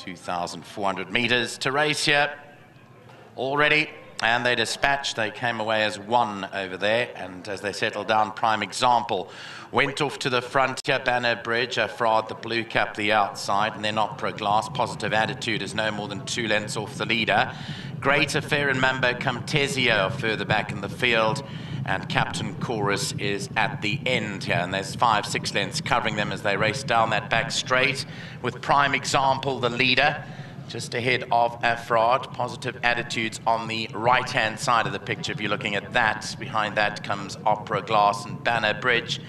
2,400 meters to race here already. And they dispatched, they came away as one over there, and as they settled down, Prime Example went off to the front here. Banner Bridge, Fraud, the blue cap, the outside, and then Opera Glass. Positive Attitude is no more than 2 lengths off the leader. Great Affair and Mambo Camtesio further back in the field, and Captain Chorus is at the end here, and there's 5-6 lengths covering them as they race down that back straight, with Prime Example the leader just ahead of Afrod. Positive Attitudes on the right-hand side of the picture, if you're looking at that. Behind that comes Opera Glass and Banner Bridge.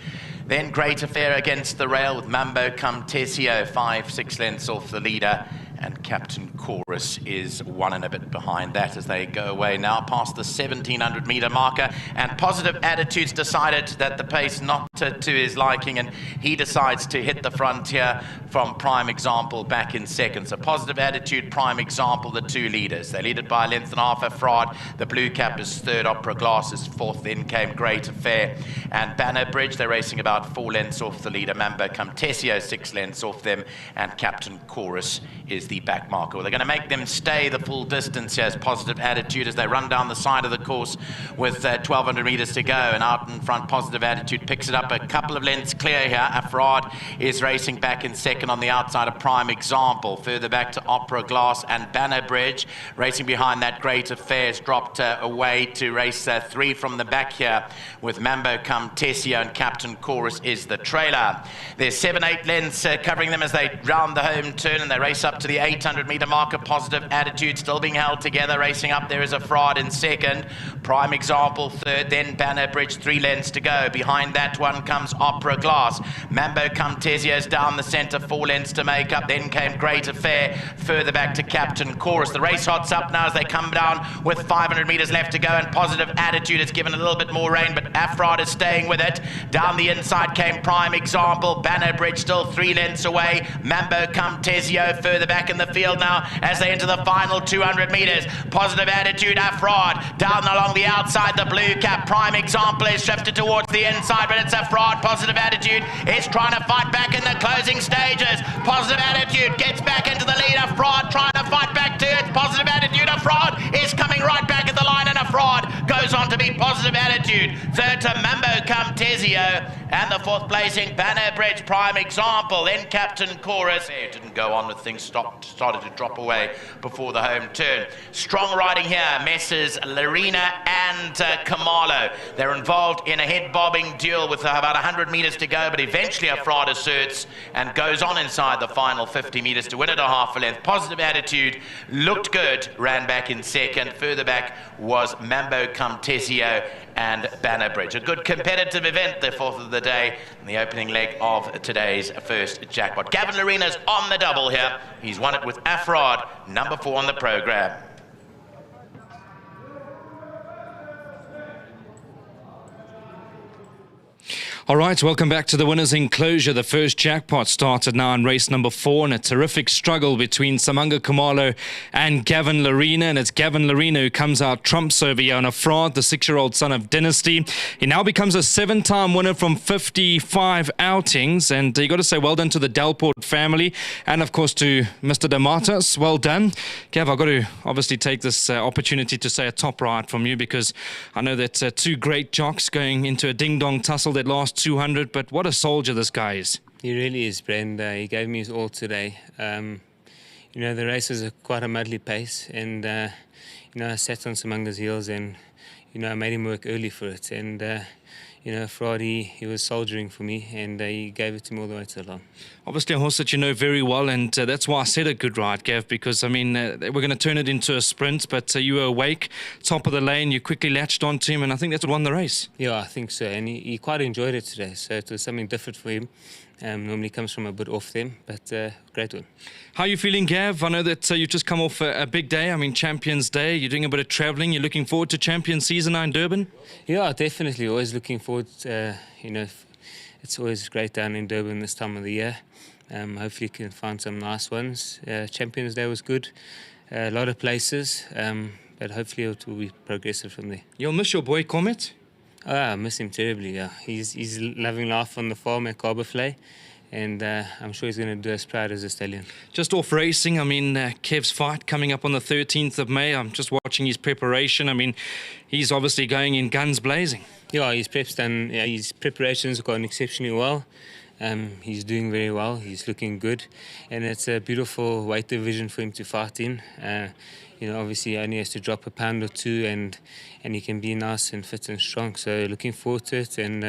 Then Great Affair against the rail with Mambo Camtesio, 5-6 lengths off the leader. And Captain Chorus is 1 and a bit behind that as they go away now past the 1,700 meter marker. And Positive Attitudes decided that the pace not to his liking, and he decides to hit the frontier from Prime Example back in second. So Positive Attitude, Prime Example, the 2 leaders. They lead it by a length and a half. Fraud, the blue cap, is third. Opera Glass is fourth. Then came Great Affair and Banner Bridge. They're racing about 4 lengths off the leader. Mambo Camtesio 6 lengths off them, and Captain Chorus is the back marker. Well, they're going to make them stay the full distance here as Positive Attitude as they run down the side of the course with 1,200 meters to go, and out in front Positive Attitude picks it up a couple of lengths clear here. Afrod is racing back in second on the outside of Prime Example. Further back to Opera Glass and Banner Bridge. Racing behind that, Great Affair has dropped away to race 3 from the back here with Mambo Camtesio, and Captain Chorus is the trailer. There's 7-8 lengths covering them as they round the home turn, and they race up to the 800 meter marker. Positive Attitude still being held together. Racing up there is Afrod in second. Prime Example third. Then Banner Bridge, 3 lengths to go. Behind that one comes Opera Glass. Mambo Camtesio's down the centre, 4 lengths to make up. Then came Great Affair. Further back to Captain Chorus. The race hots up now as they come down with 500 meters left to go, and Positive Attitude is given a little bit more rein, but Afrod is staying with it. Down the inside came Prime Example. Banner Bridge still 3 lengths away. Mambo Camtesio further back in the field now as they enter the final 200 meters. Positive Attitude, Afrod down along the outside. The blue cap, Prime Example, is shifted towards the inside, but it's Afrod. Positive Attitude is trying to fight back in the closing stages. Positive Attitude gets back into the lead. Afrod trying to fight back to it. Positive Attitude, Afrod is coming right back at the line, and Afrod goes on to beat Positive Attitude. Third to Mambo Camtesio, and the 4th placing Banner Bridge, Prime Example. Then Captain Chorus. It didn't go on with things started to drop away before the home turn. Strong riding here, Messrs Larina and Kamalo. They're involved in a head-bobbing duel with about 100 meters to go, but eventually Afrod asserts and goes on inside the final 50 meters to win it a half a length. Positive Attitude looked good, ran back in second. Further back was Mambo Camtesio and Banner Bridge. A good competitive event, the 4th of the day, and the opening leg of today's first jackpot. Gavin Larina's on the double here. He's won it with Afrod, number 4 on the program. All right, welcome back to the winner's enclosure. The first jackpot started now in race number 4, and a terrific struggle between Samanga Kumalo and Gavin Larina. And it's Gavin Larina who comes out trumps over here on Afrod, the 6-year-old son of Dynasty. He now becomes a 7-time winner from 55 outings. And you got to say well done to the Delport family, and of course to Mr. Damatas. Well done. Gav, I've got to obviously take this opportunity to say a top ride from you, because I know that 2 great jocks going into a ding-dong tussle that last 200, but what a soldier this guy is. He really is, Brenda. He gave me his all today. You know, the race was quite a muddly pace, and you know, I sat on Samanga's heels, and you know, I made him work early for it, and you know, Friday he was soldiering for me, and he gave it to me all the way to the line. Obviously a horse that you know very well, and that's why I said a good ride, Gav, because I mean we're going to turn it into a sprint, but you were awake, top of the lane, you quickly latched onto him, and I think that's what won the race. Yeah, I think so, and he quite enjoyed it today, so it was something different for him. Normally comes from a bit off them, but great one. How are you feeling, Gav? I know that you've just come off a big day. I mean, Champions Day. You're doing a bit of travelling. You're looking forward to Champions season now in Durban? Yeah, definitely. Always looking forward. You know, it's always great down in Durban this time of the year. Hopefully you can find some nice ones. Champions Day was good. A lot of places, but hopefully it will be progressive from there. You'll miss your boy Comet? Oh, I miss him terribly, yeah. He's loving life on the farm at Carberflay, and I'm sure he's going to do us proud as a stallion. Just off racing, I mean, Kev's fight coming up on the 13th of May. I'm just watching his preparation. I mean, he's obviously going in guns blazing. Yeah, his preparations have gone exceptionally well. He's doing very well. He's looking good, and it's a beautiful weight division for him to fight in. Obviously, he only has to drop a pound or two, and he can be nice and fit and strong. So, looking forward to it, and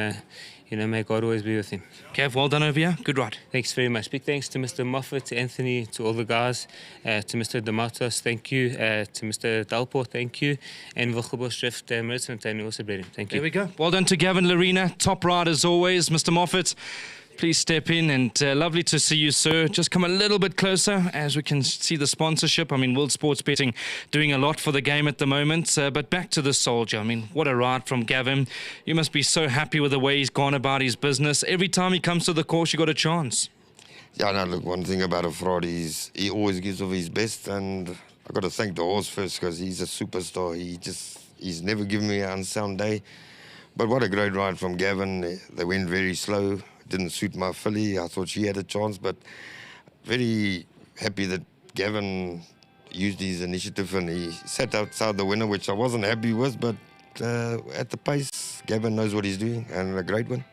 may God always be with him. Kev, well done over here. Good ride. Thanks very much. Big thanks to Mr. Moffat, to Anthony, to all the guys, to Mr. Dematos, thank you, to Mr. Dalport, thank you, and Wilgebosdrift Meritsfontein also bred him. Thank you. There we go. Well done to Gavin Larina. Top ride as always. Mr. Moffat, please step in, and lovely to see you, sir. Just come a little bit closer as we can see the sponsorship. I mean, World Sports Betting doing a lot for the game at the moment. But back to the soldier. I mean, what a ride from Gavin. You must be so happy with the way he's gone about his business. Every time he comes to the course, you got a chance. Yeah, no, look, one thing about a fraud is he always gives of his best, and I got to thank the horse first because he's a superstar. He's never given me an unsound day. But what a great ride from Gavin. They went very slow. Didn't suit my filly. I thought she had a chance, but very happy that Gavin used his initiative and he sat outside the winner, which I wasn't happy with, but at the pace, Gavin knows what he's doing, and a great one.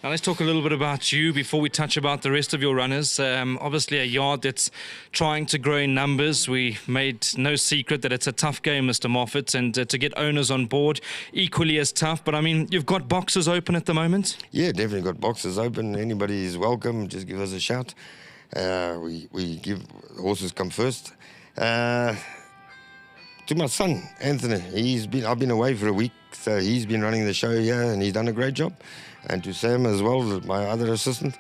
Now let's talk a little bit about you before we touch about the rest of your runners. Obviously a yard that's trying to grow in numbers. We made no secret that it's a tough game, Mr. Moffat, and to get owners on board equally as tough. But I mean, you've got boxes open at the moment? Yeah, definitely got boxes open. Anybody is welcome. Just give us a shout. We give horses come first. To my son, Anthony, I've been away for a week, so he's been running the show here and he's done a great job. And to Sam as well, my other assistant,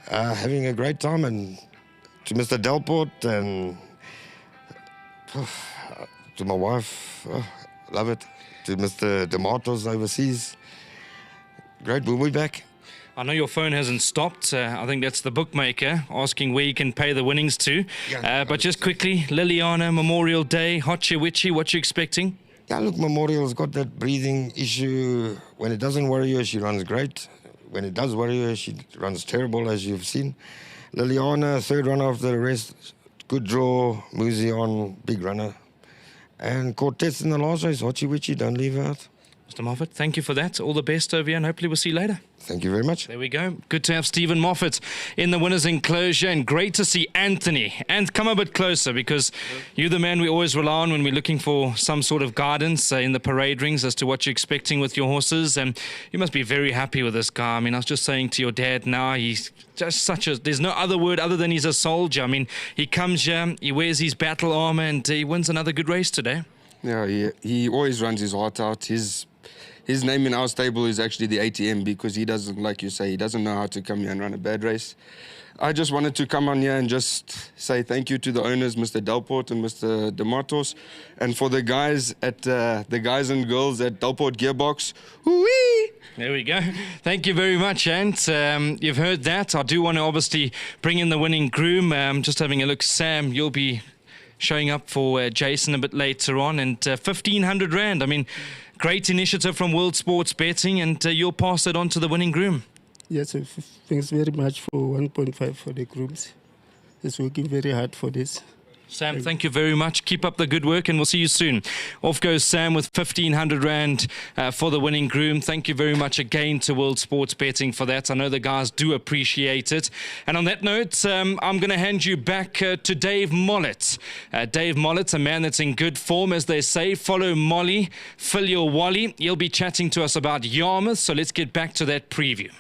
having a great time. And to Mr. Delport and to my wife, love it. To Mr. Dematos overseas, great, we'll be back. I know your phone hasn't stopped. I think that's the bookmaker asking where you can pay the winnings to. But just quickly, Liliana, Memorial Day, Hochiwichi, what you expecting? Yeah, look, Memorial's got that breathing issue. When it doesn't worry her, she runs great. When it does worry her, she runs terrible, as you've seen. Liliana, third runner after the rest. Good draw. Muzion, big runner. And Cortez in the last race. Hochiwichi, don't leave her out. Mr. Moffat, thank you for that. All the best over here, and hopefully we'll see you later. Thank you very much. There we go. Good to have Stephen Moffat in the winner's enclosure, and great to see Anthony. And come a bit closer, because you're the man we always rely on when we're looking for some sort of guidance in the parade rings as to what you're expecting with your horses. And you must be very happy with this guy. I mean, I was just saying to your dad now, he's just there's no other word other than he's a soldier. I mean, he comes here, he wears his battle armor, and he wins another good race today. Yeah, he always runs his heart out. His name in our stable is actually the ATM, because he doesn't, like you say, he doesn't know how to come here and run a bad race. I just wanted to come on here and just say thank you to the owners, Mr. Delport and Mr. Dematos, and for the guys and girls at Delport Gearbox. Whoo-wee! There we go. Thank you very much, Ant. You've heard that. I do want to obviously bring in the winning groom. Just having a look, Sam, you'll be showing up for Jason a bit later on, and 1,500 Rand. I mean, great initiative from World Sports Betting, and you'll pass it on to the winning groom. Yes, thanks very much for 1.5 for the grooms. He's working very hard for this. Sam, thank you very much. Keep up the good work, and we'll see you soon. Off goes Sam with 1,500 Rand for the winning groom. Thank you very much again to World Sports Betting for that. I know the guys do appreciate it. And on that note, I'm going to hand you back to Dave Mollett. Dave Mollett, a man that's in good form, as they say. Follow Molly, fill your wally. He'll be chatting to us about Yarmouth, so let's get back to that preview.